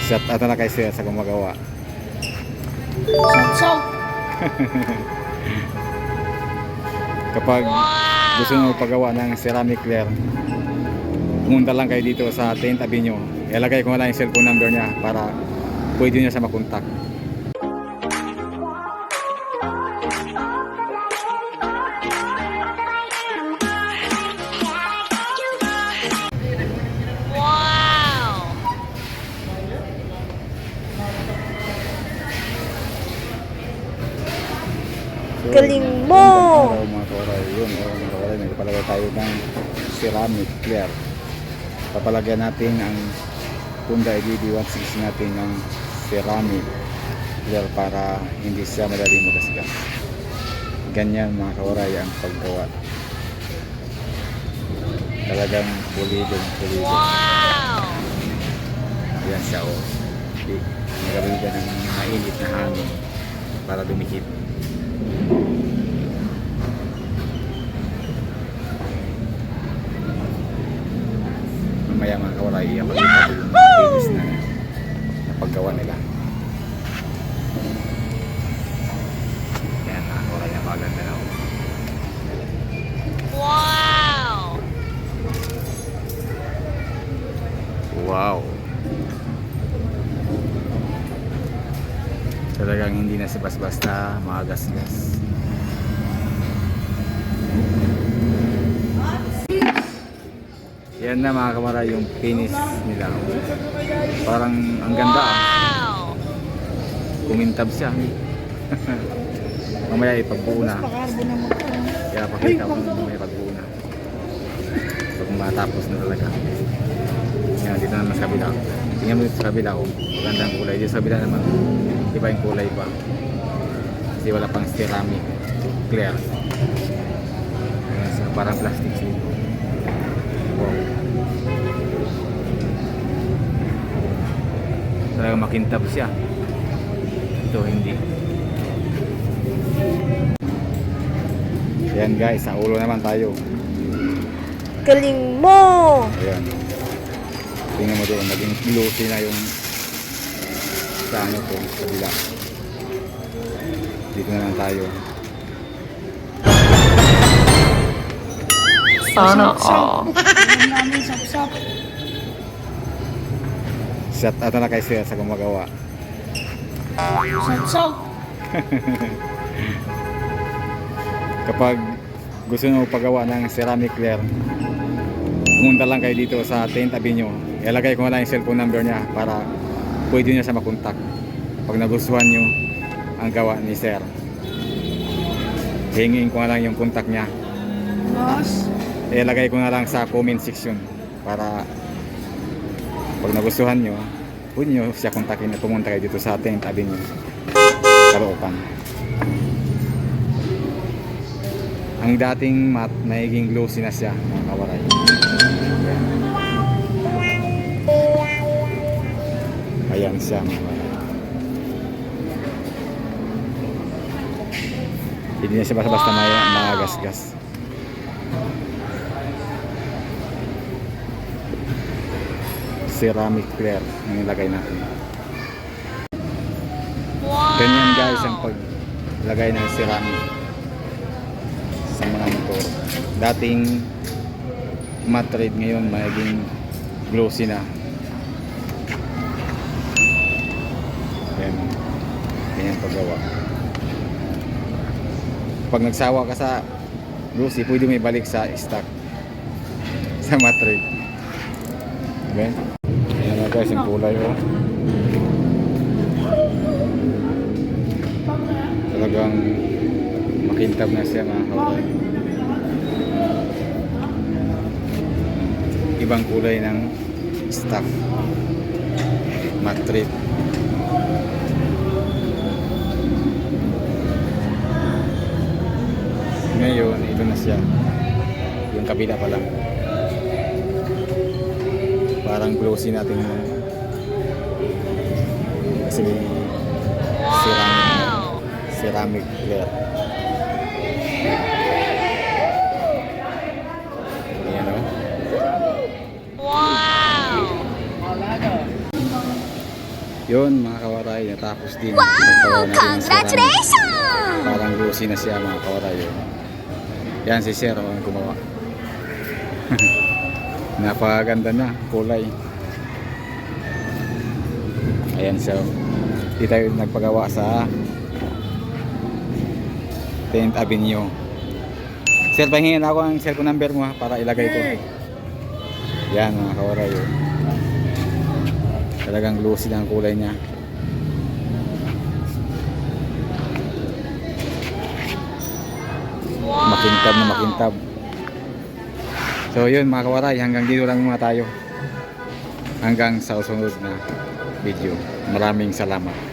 Shout out na kay sir sa gumagawa. Shout. Kapag gusto nyo paggawa ng ceramic clear, pumunta lang kayo dito sa 10th Avenue. Ilagay ko na lang yung cellphone number niya para pwede nyo siya makontak. Galing mo! Mga koray, yun, mga koray, nagpalagay tayo ng ceramic clear. Papalagyan natin ang Honda EDV 160 natin ng ceramic clear para hindi siya madaling magasgas. Ganyan mga koray ang paggawa. Talagang pulidong. Wow! Yan siya, oh. Nagawin ka ng mainit na hangin para dumikit. Mamaya mga kawaray, ipakita ko yung finish na paggawa nila. Yan mga kawaray, napaganda na ako. Wow! Talagang hindi na siya basta magasgas. Yan na mga kamara yung finish nila. Parang ang ganda Kumintab siya. Mamaya ipagbuo na. Kaya pakita ko mamaya ipagbuo na. Pag matapos na talaga. Yan, dito naman sa kabila. Tingnan mo dito sa kabila kung magandang kulay. Dito sa kabila naman iba yung kulay pa. Kasi wala pang ceramic clear. Ayan, so parang plastic siya. Wow. Talagang makintab siya. Ito hindi. Ayan guys, sa ulo naman tayo. Galing mo! Ayan. Tingnan mo doon, naging glossy na yung sa ano to, sa bila. Dito na lang tayo. Sana all. Namin sap-sap. Shout out na kay sir sa gumagawa. Sap-sap. Kapag gusto nyo paggawa ng ceramic clear, pumunta lang kayo dito sa 10th Avenue. Ilagay ko na lang yung cellphone number niya para pwede nyo siya makontak pag nagustuhan nyo ang gawa ni sir. Hingin ko na lang yung contact niya. Mas? Ilagay ko na lang sa comment section para pag nagustuhan nyo, pwede nyo siya kontakin na pumunta kayo dito sa 10th Avenue, Caloocan. Ang dating naging glossy na siya mga kawaray. Ayan siya mga kawaray. Hindi na siya basta-basta magasgas. Ceramic clear ang ilagay natin. Ganyan guys ang paglagay ng ceramic sa mga motor. Dating matte red, ngayon magiging glossy na. Ganyan paggawa. Pag nagsawa ka sa glossy, pwede may balik sa stock sa matte red. Okay? Ayan na guys yung kulay oh. Talagang makintab na siya mga kawaray. Ibang kulay ng stock matte red. Ngayon ito na siya, yung kabila pa lang parang glossy natin kasi ceramic clear. Ayan o. Yun mga kawaray, natapos din. Wow! Congratulations! Parang lucy na siya mga kawaray. Yun. Yan si Sir ang gumawa. Napakaganda na kulay. Ayan siya. Di tayo nagpagawa sa 10th Avenue. Sir, pahingin ako ang cellphone number mo ha, para ilagay ko. Yan mga kawaray. Yun. Talagang lucy ang kulay niya. Makintab na makintab. So yun mga kawaray, hanggang dito lang muna tayo. Hanggang sa susunod na video. Maraming salamat.